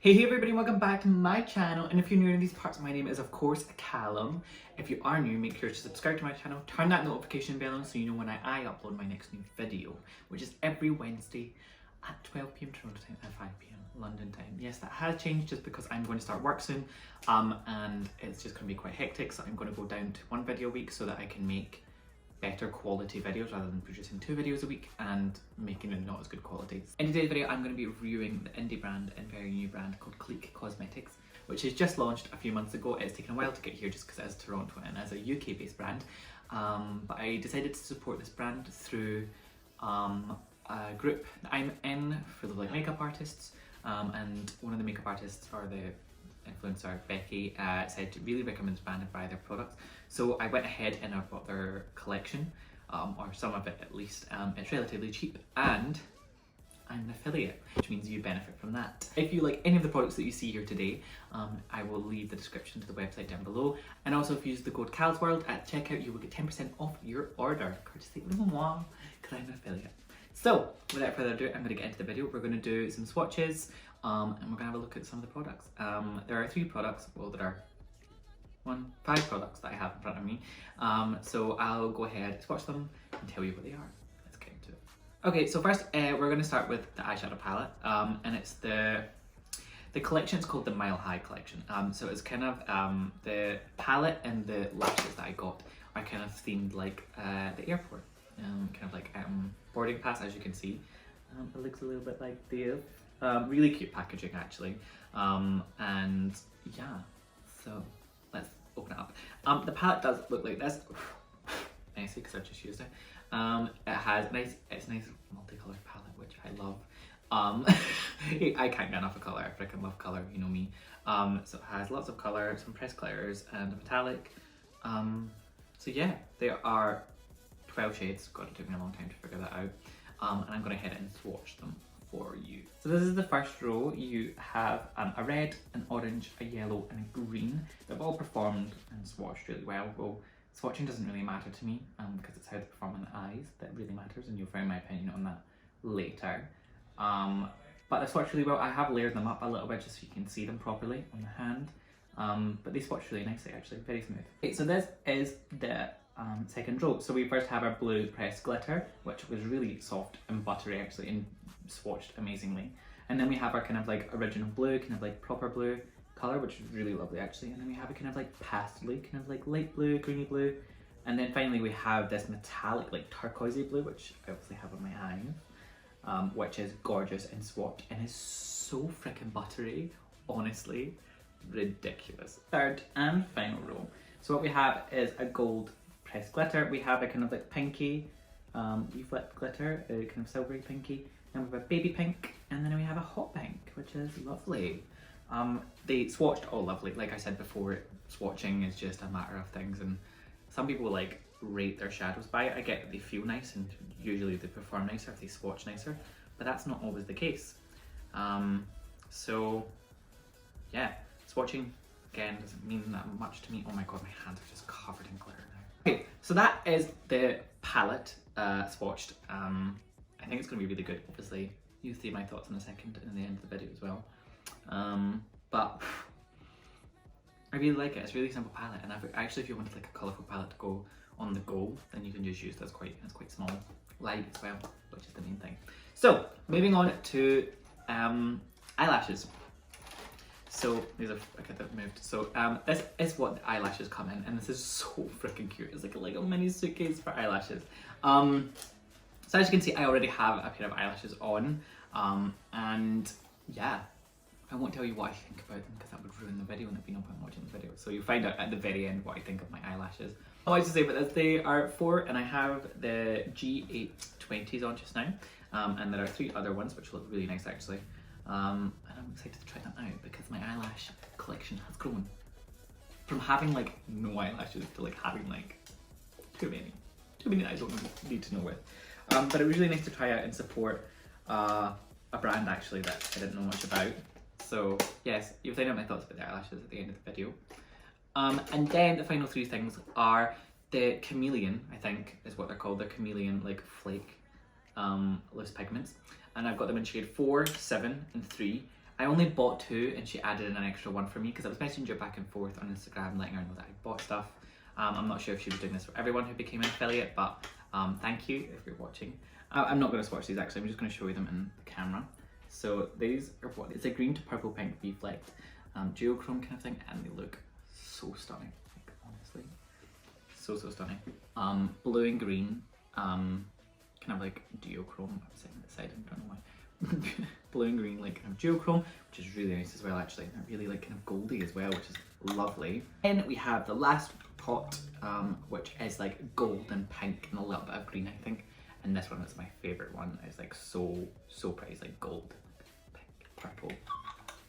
Hey everybody, welcome back to my channel, and if you're new to these parts, my name is of course Callum. If you are new, make sure to subscribe to my channel, turn that notification bell on so you know when I upload my next new video, which is every Wednesday at 12 PM Toronto time and 5 PM London time. Yes, that has changed just because I'm going to start work soon, and it's just going to be quite hectic, so I'm going to go down to one video a week so that I can make better quality videos rather than producing 2 videos a week and making them not as good quality. In today's video, I'm going to be reviewing the indie brand and very new brand called Clique Cosmetics, which has just launched a few months ago. It's taken a while to get here just because it is Toronto and as a UK based brand, but I decided to support this brand through a group that I'm in for the makeup artists, and one of the makeup artists, or the influencer Becky, said to really recommend this brand and buy their products. So I went ahead and I bought their collection, or some of it at least. It's relatively cheap and I'm an affiliate, which means you benefit from that. If you like any of the products that you see here today, I will leave the description to the website down below. And also if you use the code CalsWorld at checkout, you will get 10% off your order, courtesy of moi, because I'm an affiliate. So without further ado, I'm going to get into the video. We're going to do some swatches, and we're going to have a look at some of the products. There are 3 products, well there are 5 products that I have in front of me. So I'll go ahead, swatch them and tell you what they are. Let's get into it. Okay, so first we're going to start with the eyeshadow palette, and it's the collection is called the Mile High collection. So it's kind of the palette and the lashes that I got are kind of themed like the airport, kind of like boarding pass, as you can see. It looks a little bit like this. Really cute packaging actually, and yeah, so let's open it up. The palette does look like this, nicely because I've just used it. It has it's a nice multicolored palette, which I love. I can't get enough of colour. I freaking love colour, you know me. So it has lots of colour, some pressed glitters and a metallic. So yeah, there are 12 shades. God, it took me a long time to figure that out. And I'm going to head and swatch them for you. So this is the first row. You have a red, an orange, a yellow and a green. They've all performed and swatched really well. Well, swatching doesn't really matter to me because it's how they perform on the eyes that really matters, and you'll find my opinion on that later. But they swatched really well. I have layered them up a little bit just so you can see them properly on the hand. But they swatched really nicely actually, very smooth. Okay, so this is the second row. So we first have our blue pressed glitter, which was really soft and buttery actually and swatched amazingly. And then we have our kind of like original blue, kind of like proper blue colour, which is really lovely actually. And then we have a kind of like pastely, kind of like light blue, greeny blue. And then finally we have this metallic like turquoisey blue, which I obviously have on my eyes, which is gorgeous and swatched and is so freaking buttery, honestly, ridiculous. Third and final row. So what we have is a gold pressed glitter. We have a kind of like pinky leaflet glitter, a kind of silvery pinky. Then we have a baby pink, and then we have a hot pink, which is lovely. They swatched all lovely. Like I said before, swatching is just a matter of things, and some people like rate their shadows by it. I get that they feel nice, and usually they perform nicer if they swatch nicer, but that's not always the case. So yeah, swatching again doesn't mean that much to me. Oh my god, my hands are just covered in glitter now. Okay, so that is the palette swatched. I think it's going to be really good. Obviously, you'll see my thoughts in a second in the end of the video as well. But I really like it. It's a really simple palette, and actually, if you wanted like a colourful palette to go on the go, then you can just use that's quite small, light as well, which is the main thing. So moving on to eyelashes. So these are okay, they've moved. So this is what the eyelashes come in, and this is so freaking cute. It's like a mini suitcase for eyelashes. So as you can see, I already have a pair of eyelashes on, and yeah, I won't tell you what I think about them because that would ruin the video and there'd be no point watching the video. So you'll find out at the very end what I think of my eyelashes. All I have to say about this, they are 4, and I have the G820s on just now, and there are 3 other ones which look really nice actually. And I'm excited to try them out because my eyelash collection has grown from having like no eyelashes to like having like too many that I don't need to know with. But it was really nice to try out and support a brand actually that I didn't know much about. So yes, you'll find out my thoughts about the eyelashes at the end of the video. And then the final 3 things are the chameleon, I think is what they're called, the chameleon like flake loose pigments. And I've got them in shade 4, 7 and 3. I only bought 2 and she added in an extra 1 for me because I was messaging her back and forth on Instagram letting her know that I bought stuff. I'm not sure if she was doing this for everyone who became an affiliate, but thank you if you're watching. I'm not going to swatch these actually, I'm just going to show you them in the camera. So these are what, it's a green to purple pink reflect duochrome kind of thing, and they look so stunning, like, honestly. So stunning. Blue and green, kind of like duochrome, I'm saying on the side, I don't know why. Blue and green, like kind of duochrome, which is really nice as well actually. They're really like kind of goldy as well, which is lovely. Then we have the last pot, which is like gold and pink and a little bit of green, I think. And this one is my favourite one. It's like so pretty. It's like gold, pink, purple.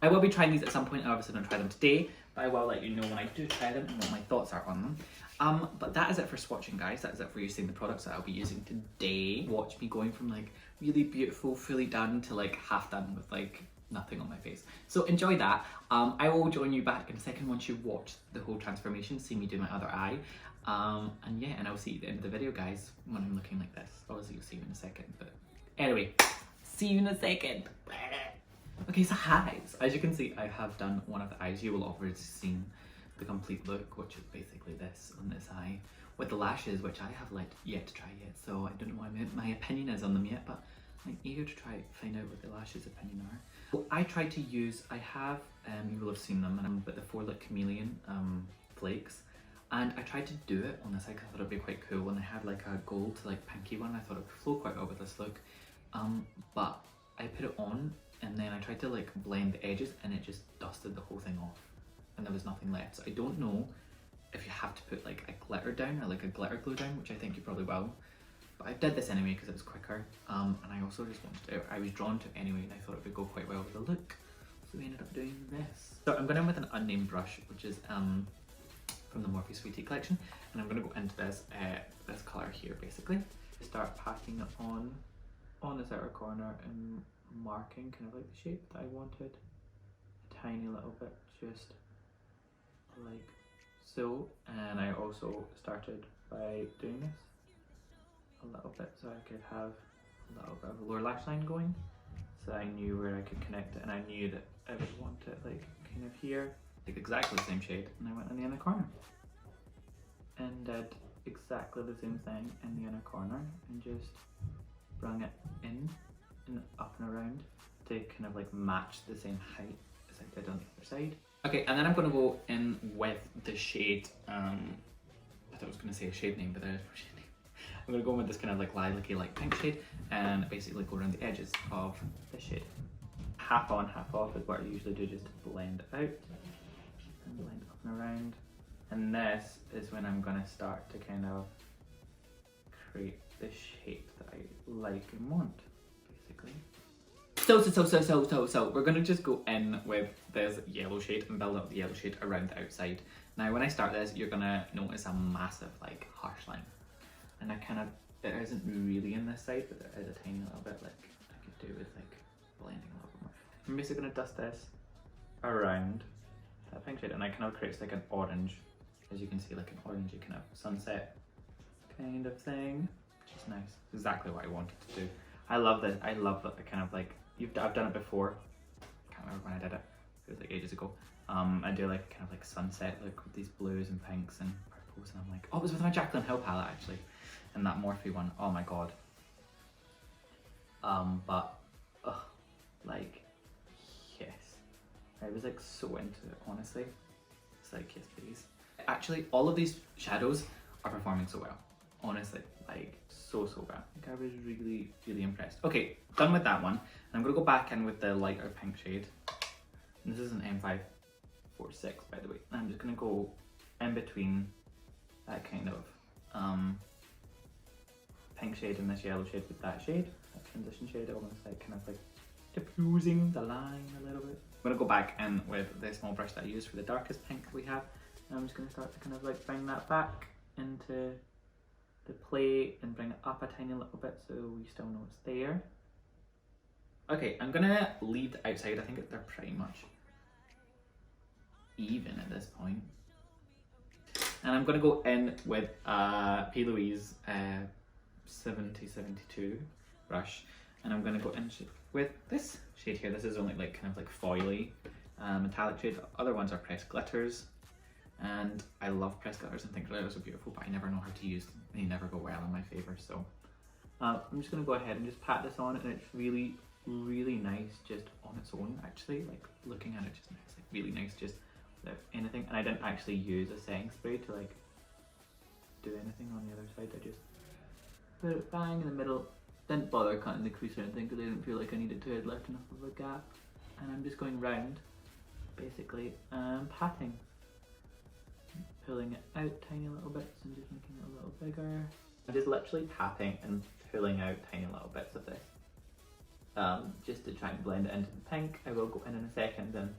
I will be trying these at some point. I obviously don't try them today, but I will let you know when I do try them and what my thoughts are on them. But that is it for swatching, guys. That is it for using the products that I'll be using today. Watch me going from like really beautiful, fully done to like half done with like nothing on my face. So enjoy that. I will join you back in a second once you watch the whole transformation, see me do my other eye. And yeah, and I'll see you at the end of the video, guys, when I'm looking like this. Obviously you'll see me in a second, but anyway, see you in a second. Okay, so highs. As you can see, I have done one of the eyes. You will already seen the complete look, which is basically this on this eye, with the lashes, which I have yet to try yet, so I don't know what my opinion is on them yet, but I'm eager to find out what the lashes opinion are. Well, I tried to use, I have, you will have seen them, but the 4-Lit Chameleon flakes, and I tried to do it on this eye because I thought it would be quite cool, and I had like a gold to like pinky one. I thought it would flow quite well with this look, but I put it on and then I tried to like blend the edges and it just dusted the whole thing off and there was nothing left. So I don't know if you have to put like a glitter down or like a glitter glue down, which I think you probably will, but I did this anyway because it was quicker, and I also just wanted to, I was drawn to it anyway and I thought it would go quite well with the look, so we ended up doing this. So I'm going in with an unnamed brush, which is from the Morphe Sweetie collection, and I'm going to go into this this colour here basically. Start packing it on this outer corner and marking kind of like the shape that I wanted, a tiny little bit, just like so. And I also started by doing this a little bit so I could have a little bit of a lower lash line going, so I knew where I could connect it, and I knew that I would want it like kind of here, like exactly the same shade. And I went in the inner corner and did exactly the same thing in the inner corner and just bring it in and up and around to kind of like match the same height as I did on the other side. Okay, and then I'm going to go in with the shade, I thought I was going to say a shade name, but there's no shade name. I'm going to go in with this kind of like lilac-y like pink shade and basically go around the edges of the shade. Half on, half off is what I usually do, just to blend it out and blend up and around. And this is when I'm going to start to kind of create the shape that I like and want, basically. So we're going to just go in with this yellow shade and build up the yellow shade around the outside. Now when I start this, you're going to notice a massive like harsh line, and I kind of, it isn't really in this side, but there is a tiny little bit like I could do with like blending a little bit more. I'm basically going to dust this around that pink shade, and I kind of creates like an orange, as you can see, like an orangey kind of sunset kind of thing, which is nice. Exactly what I wanted to do. I love this. I love that kind of like, I've done it before. Can't remember when I did it. It was like ages ago. I do like kind of like sunset look with these blues and pinks and purples, and I'm like, oh, it was with my Jaclyn Hill palette actually, and that Morphe one. Oh my god. Like, yes. I was like so into it, honestly. It's like, yes please. Actually, all of these shadows are performing so well. Honestly, like so well. Like, I was really impressed. Okay, done with that one. And I'm gonna go back in with the lighter pink shade. And this is an M546, by the way. And I'm just gonna go in between that kind of pink shade and this yellow shade with that shade, that transition shade, almost like kind of like diffusing the line a little bit. I'm gonna go back in with the small brush that I used for the darkest pink we have. And I'm just gonna start to kind of like bring that back into the plate and bring it up a tiny little bit so you still know it's there. Okay, I'm gonna leave the outside. I think they're pretty much even at this point. And I'm gonna go in with P. Louise 7072 brush, And I'm going to go in with this shade here. This is only like kind of like foily metallic shade. Other ones are pressed glitters. And I love pressed glitters and think glitters are beautiful, but I never know how to use them. They never go well in my favour. So I'm just going to go ahead and just pat this on, and it's really, really nice just on its own actually. Like looking at it just nice, like really nice just without anything. And I didn't actually use a setting spray to like do anything on the other side. I just put it bang in the middle. Didn't bother cutting the crease or anything because I didn't feel like I needed to. I'd left enough of a gap. And I'm just going round, basically, patting. Pulling it out tiny little bits and just making it a little bigger. I'm just literally tapping and pulling out tiny little bits of this. Just to try and blend it into the pink. I will go in a second and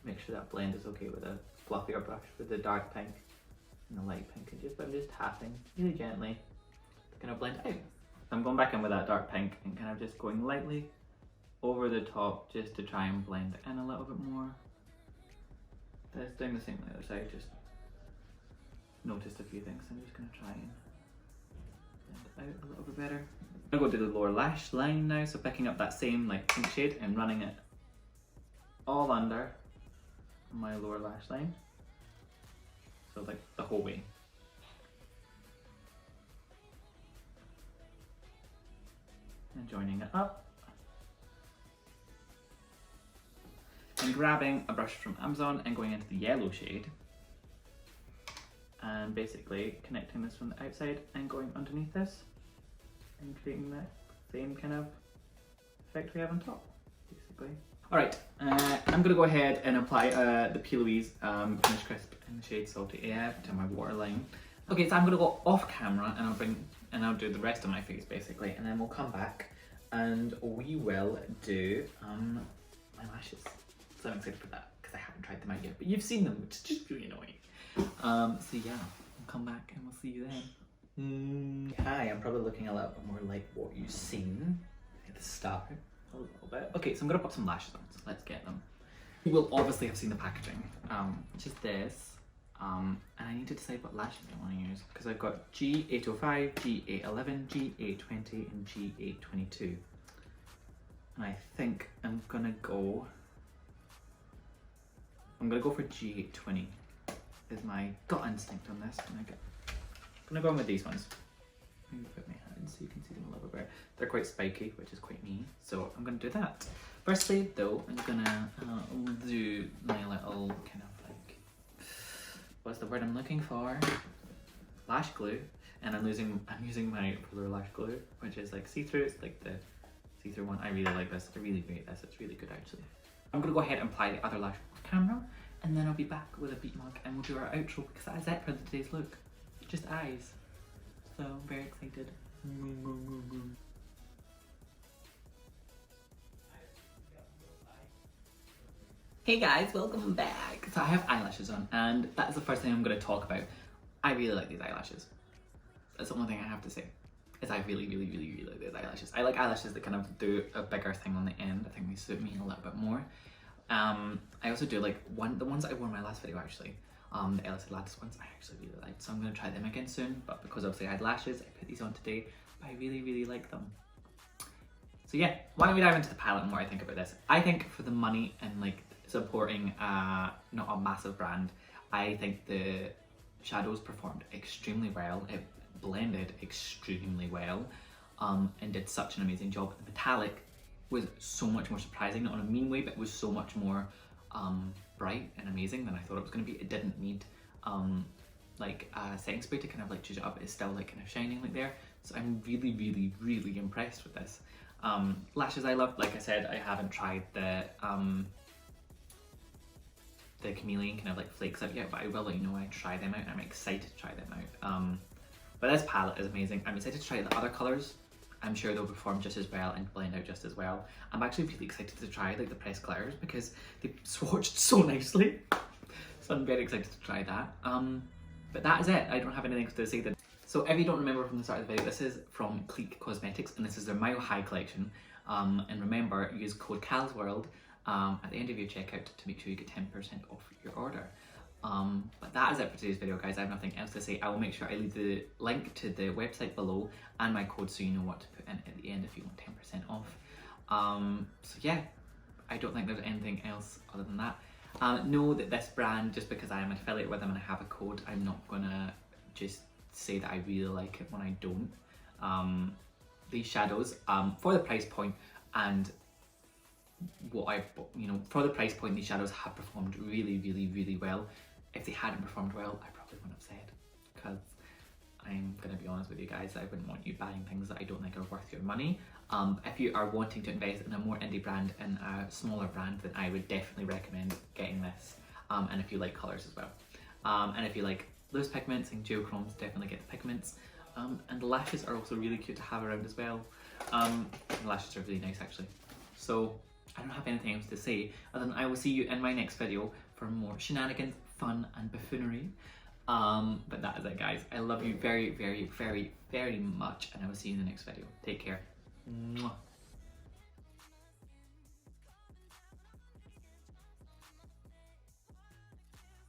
make sure that blend is okay with a fluffier brush with the dark pink and the light pink. I'm just tapping really gently to kind of blend it out. I'm going back in with that dark pink and kind of just going lightly over the top just to try and blend it in a little bit more. That's doing the same on the other side, just noticed a few things. I'm just going to try and blend it out a little bit better. I'm going to go to the lower lash line now, so picking up that same like pink shade and running it all under my lower lash line. So like the whole way. And joining it up. And grabbing a brush from Amazon and going into the yellow shade. And basically connecting this from the outside and going underneath this. And creating that same kind of effect we have on top, basically. Alright, I'm going to go ahead and apply the P. Louise Finish Crisp in the shade Salty AF to my waterline. Okay, so I'm going to go off camera and I'll do the rest of my face basically, and then we'll come back and we will do my lashes. So I'm excited for that because I haven't tried them out yet, but you've seen them, which is just really annoying. So yeah, we'll come back and we'll see you then. Hi, I'm probably looking a little bit more like what you've seen at the start, a little bit. Okay, so I'm going to put some lashes on, so let's get them. You will obviously have seen the packaging, which is this. And I need to decide what lashes I want to use because I've got G805, G811, G820 and G822. And I think I'm gonna go for G820 is my gut instinct on this. I'm gonna go in with these ones. Maybe put my hand so you can see them a little bit better. They're quite spiky, which is quite me, so I'm gonna do that. Firstly though, I'm gonna do my little kind of like, what's the word I'm looking for? Lash glue. And I'm using my Fuller Lash Glue, which is like see-through. It's like the see-through one. I really like this. I really rate this. It's really good actually. I'm gonna go ahead and apply the other lash off camera, and then I'll be back with a beat mug and we'll do our outro because that is it for today's look. Just eyes. So I'm very excited. Hey guys, welcome back. So I have eyelashes on and that is the first thing I'm going to talk about. I really like these eyelashes. That's the only thing I have to say. Is I really, really, really, really like these eyelashes. I like eyelashes that kind of do a bigger thing on the end. I think they suit me a little bit more. I also do like the ones that I wore in my last video actually. The Eyelashes lattice ones I actually really liked. So I'm going to try them again soon. But because obviously I had lashes, I put these on today. But I really, really like them. So yeah, why don't we dive into the palette and what I think about this. I think for the money and like supporting not a massive brand, I think the shadows performed extremely well. It blended extremely well and did such an amazing job. The metallic was so much more surprising, not in a mean way, but it was so much more bright and amazing than I thought it was going to be. It didn't need like a setting spray to kind of like choose it up. It's still like kind of shining like there. So I'm really, really, really impressed with this. Lashes I love, like I said, I haven't tried the chameleon kind of like flakes out yet, but I will let you know when I try them out. I'm excited to try them out. But this palette is amazing. I'm excited to try the other colours. I'm sure they'll perform just as well and blend out just as well. I'm actually really excited to try like the pressed glitters because they swatched so nicely. So I'm very excited to try that. But that is it. I don't have anything to say that. So if you don't remember from the start of the video, this is from Clique Cosmetics and this is their Mile High collection. And remember, use code CalsWorld at the end of your checkout to make sure you get 10% off your order. But that is it for today's video, guys. I have nothing else to say. I will make sure I leave the link to the website below and my code so you know what to put in at the end if you want 10% off. So yeah, I don't think there's anything else other than that. Know that this brand, just because I am an affiliate with them and I have a code, I'm not gonna just say that I really like it when I don't. These shadows, for the price point and for the price point, these shadows have performed really, really, really well. If they hadn't performed well, I probably wouldn't have said, because I'm gonna be honest with you guys, I wouldn't want you buying things that I don't think are worth your money. If you are wanting to invest in a more indie brand and a smaller brand, then I would definitely recommend getting this. And if you like colours as well. And if you like loose pigments and geochromes, definitely get the pigments. And the lashes are also really cute to have around as well. The lashes are really nice actually. So I don't have anything else to say other than I will see you in my next video for more shenanigans, fun and buffoonery. But that is it, guys. I love you very, very, very, very much, and I will see you in the next video. Take care. Mwah.